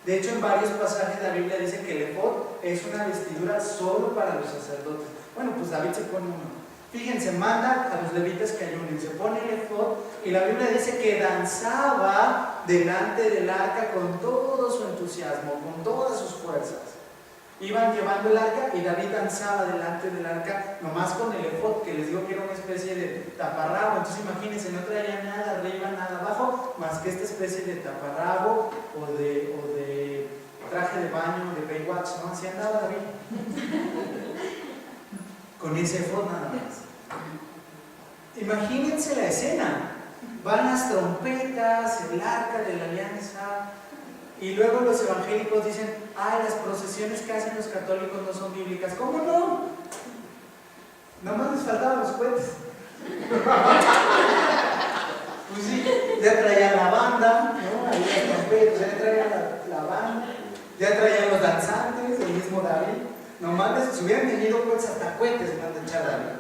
De hecho, en varios pasajes de la Biblia dice que el efod es una vestidura solo para los sacerdotes. Bueno, pues David se pone uno. Fíjense, manda a los levitas que ayunen, se pone el efod, y la Biblia dice que danzaba delante del arca con todo su entusiasmo, con todas sus fuerzas. Iban llevando el arca y David danzaba delante del arca, nomás con el efod, que les digo que era una especie de taparrabo. Entonces imagínense, no traía nada arriba, nada abajo, más que esta especie de taparrabo o de traje de baño de Baywatch, ¿no? Así andaba David. Con ese efod nada más. Imagínense la escena. Van las trompetas, el arca de la alianza, y luego los evangélicos dicen, ay, las procesiones que hacen los católicos no son bíblicas. ¿Cómo no? Nomás les faltaban los cohetes. Pues sí, ya traían la banda, ¿no? Ahí las trompetas, ya traían la banda, ya traían los danzantes, el mismo David. Nomás si hubieran tenido cohetes, hasta cohetes me han de echar David.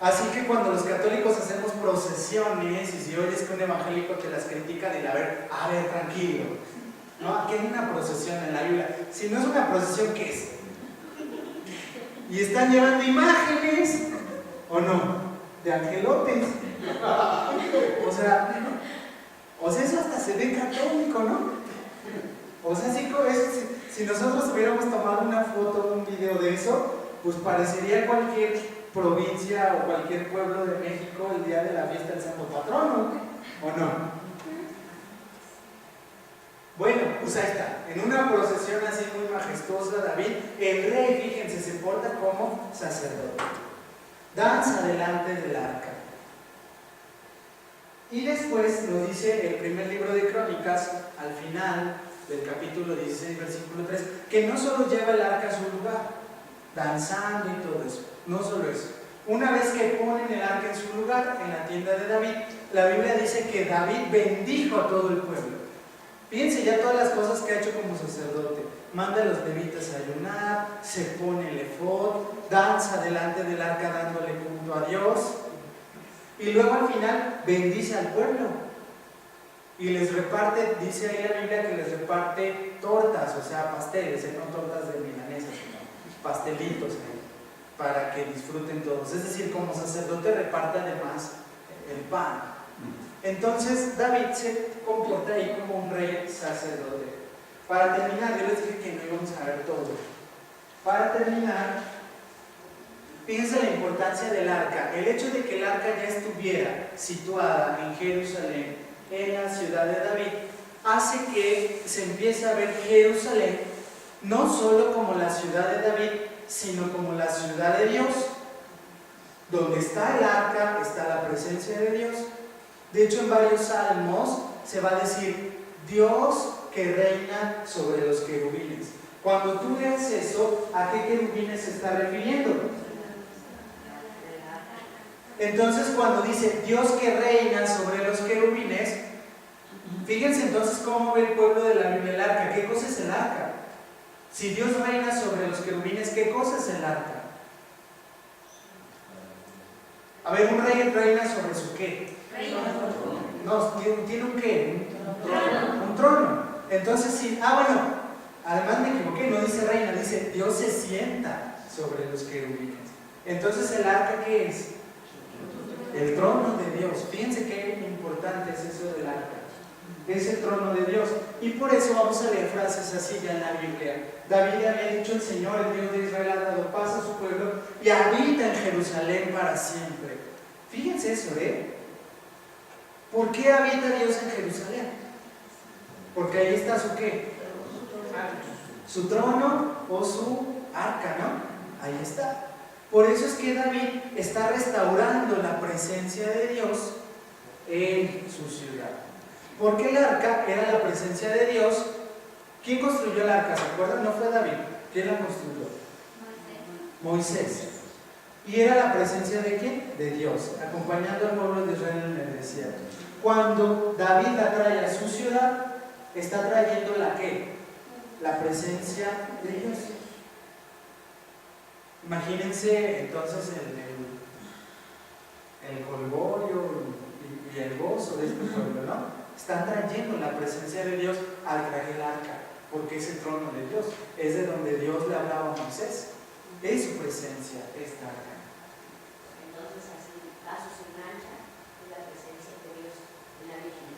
Así que cuando los católicos hacemos procesiones, y si oyes que un evangélico te las critica, dile, a ver, tranquilo, ¿no? Aquí hay una procesión en la Biblia. Si no es una procesión, ¿qué es? Y están llevando imágenes, ¿o no? De angelotes. O sea, eso hasta se ve católico, ¿no? O sea, si nosotros hubiéramos tomado una foto o un video de eso, pues parecería cualquier provincia o cualquier pueblo de México el día de la fiesta del Santo Patrono, ¿o no? Bueno, pues ahí está, en una procesión así muy majestuosa, David, el rey, fíjense, se porta como sacerdote, danza delante del arca. Y después nos dice el primer libro de Crónicas, al final del capítulo 16, versículo 3, que no solo lleva el arca a su lugar, danzando y todo eso, no solo eso. Una vez que ponen el arca en su lugar, en la tienda de David, la Biblia dice que David bendijo a todo el pueblo. Fíjense ya todas las cosas que ha hecho como sacerdote. Manda a los levitas a ayunar, se pone el efod, danza delante del arca dándole culto a Dios, y luego al final bendice al pueblo y les reparte, dice ahí la Biblia que les reparte tortas, o sea, pasteles, no tortas de milanesas, sino pastelitos, para que disfruten todos. Es decir, como sacerdote reparte además el pan. Entonces David se comporta ahí como un rey sacerdote. Para terminar, yo les dije que no íbamos a ver todo. Para terminar, fíjense la importancia del arca. El hecho de que el arca ya estuviera situada en Jerusalén, en la ciudad de David, hace que se empiece a ver Jerusalén no solo como la ciudad de David, sino como la ciudad de Dios. Donde está el arca, está la presencia de Dios. De hecho, en varios salmos se va a decir Dios que reina sobre los querubines. Cuando tú leas eso, ¿a qué querubines se está refiriendo? Entonces, cuando dice Dios que reina sobre los querubines, fíjense entonces cómo ve el pueblo de la Biblia el arca. ¿Qué cosa es el arca? Si Dios reina sobre los querubines, ¿qué cosa es el arca? A ver, un rey reina sobre su ¿qué? No, tiene un ¿qué? Un trono. Entonces sí, bueno, además me equivoqué, no dice reina, dice Dios se sienta sobre los querubines. Entonces el arca ¿qué es? El trono de Dios. Fíjense qué importante es eso del arca. es el trono de Dios. Y por eso vamos a leer frases así ya en la Biblia. David había dicho: el Señor, el Dios de Israel, ha dado paz a su pueblo y habita en Jerusalén para siempre. Fíjense eso, ¿eh? ¿Por qué habita Dios en Jerusalén? Porque ahí está su ¿qué? Su trono o su arca, ¿no? Ahí está. Por eso es que David está restaurando la presencia de Dios en su ciudad. Porque el arca era la presencia de Dios. ¿Quién construyó el arca? ¿Se acuerdan? No fue David. ¿Quién la construyó? Moisés. ¿Y era la presencia de quién? De Dios, acompañando al pueblo de Israel en el desierto. Cuando David la trae a su ciudad, está trayendo la ¿qué? La presencia de Dios. Imagínense entonces el jolgorio y el gozo de este pueblo, ¿no? Están trayendo la presencia de Dios al traer el arca, porque es el trono de Dios, es de donde Dios le hablaba a Moisés, es su presencia, esta arca. Entonces así pasos en lancha de la presencia de Dios en la Virgen.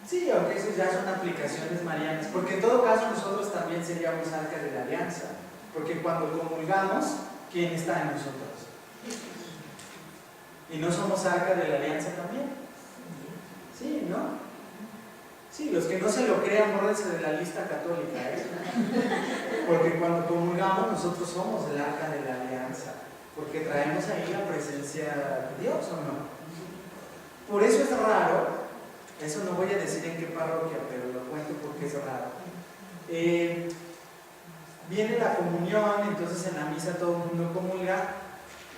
Sí, aunque eso ya son aplicaciones marianas, porque en todo caso nosotros también seríamos arca de la alianza, porque cuando comulgamos, ¿quién está en nosotros? ¿Y no somos arca de la alianza también? Sí, ¿no? Sí, los que no se lo crean, bórrense de la lista católica, ¿eh? Porque cuando comulgamos nosotros somos el arca de la alianza, porque traemos ahí la presencia de Dios, ¿o no? Por eso es raro, eso no voy a decir en qué parroquia, pero lo cuento porque es raro. Viene la comunión, entonces en la misa todo el mundo comulga,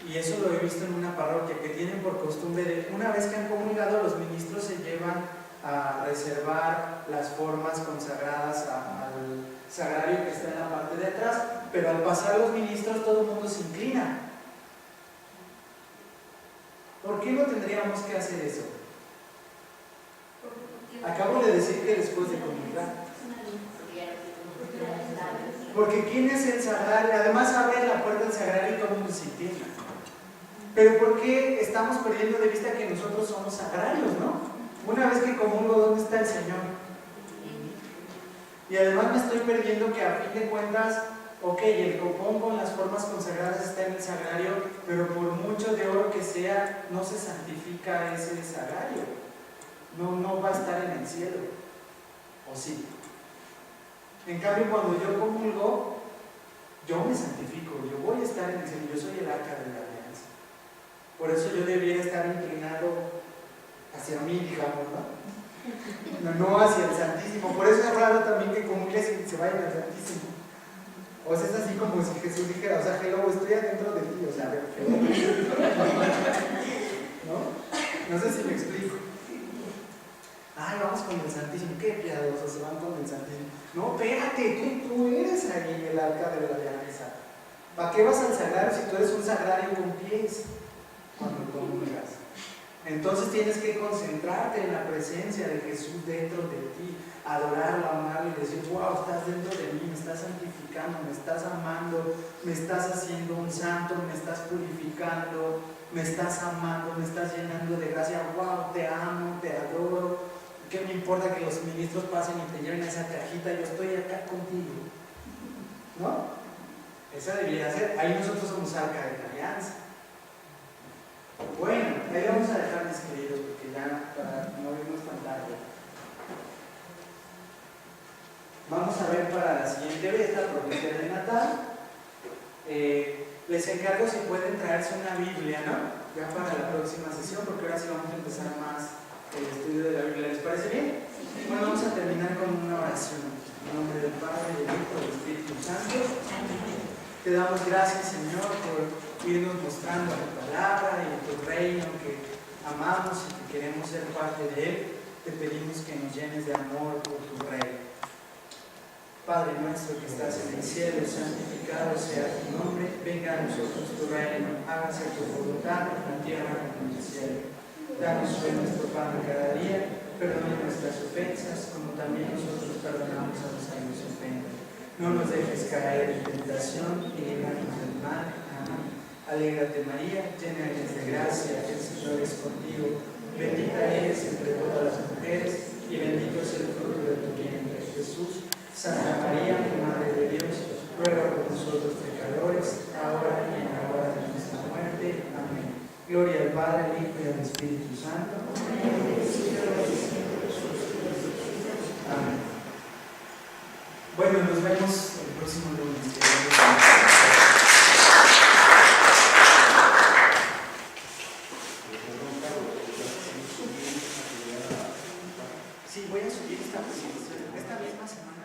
y eso lo he visto en una parroquia que tienen por costumbre de, una vez que han comulgado, los ministros se llevan a reservar las formas consagradas al sagrario que está en la parte de atrás, pero al pasar los ministros todo el mundo se inclina. ¿Por qué no tendríamos que hacer eso? Acabo de decir que después de comulgar. Porque ¿quién es el sagrario? Además abre la puerta del sagrario y todo el mundo se inclina. Pero ¿por qué estamos perdiendo de vista que nosotros somos sagrarios, no? Una vez que comulgo, ¿dónde está el Señor? Y además me estoy perdiendo que a fin de cuentas, ok, el copón con las formas consagradas está en el sagrario, pero por mucho de oro que sea, no se santifica ese sagrario. No va a estar en el cielo. ¿O sí? En cambio, cuando yo comulgo, yo me santifico, yo voy a estar en el cielo, yo soy el arca de la alianza. Por eso yo debiera estar inclinado hacia mí, digamos, no hacia el Santísimo. Por eso es raro también que comulgues y se vayan al Santísimo. O sea, es así como si Jesús dijera, o sea, hello, estoy adentro de ti, o sea, ¿no? No sé si me explico. Ay, vamos con el Santísimo, qué piadosos, se van con el Santísimo. No, espérate, tú eres ahí el arca de la alianza. ¿Para qué vas al sagrario si tú eres un sagrario con pies? Cuando comulgas. Entonces tienes que concentrarte en la presencia de Jesús dentro de ti, adorarlo, amarlo y decir, wow, estás dentro de mí, me estás santificando, me estás amando, me estás haciendo un santo, me estás purificando, me estás amando, me estás llenando de gracia, wow, te amo, te adoro. ¿Qué me importa que los ministros pasen y te lleven esa cajita? Yo estoy acá contigo, ¿no? Esa debería ser. Ahí nosotros somos arca de la alianza. Bueno, ahí vamos a dejar mis queridos, porque ya para no irnos tan tarde. Vamos a ver para la siguiente beta, profecía de Natal. Les encargo si pueden traerse una Biblia, ¿no? Ya para la próxima sesión, porque ahora sí vamos a empezar más el estudio de la Biblia. ¿Les parece bien? Bueno, vamos a terminar con una oración. En nombre del Padre, del Hijo y del Espíritu Santo. Te damos gracias, Señor, por irnos mostrando tu palabra y tu reino que amamos y que queremos ser parte de él. Te pedimos que nos llenes de amor por tu reino. Padre nuestro que estás en el cielo, santificado sea tu nombre, venga a nosotros tu reino, hágase tu voluntad en la tierra como en el cielo. Danos hoy nuestro pan de cada día, perdona nuestras ofensas, como también nosotros perdonamos a los que nos ofenden. No nos dejes caer en tentación y líbranos del mal. Amén. Alégrate María, llena eres de gracia, el Señor es contigo. Bendita eres entre todas las mujeres y vemos el próximo lunes. Sí, voy a subir esta misma semana.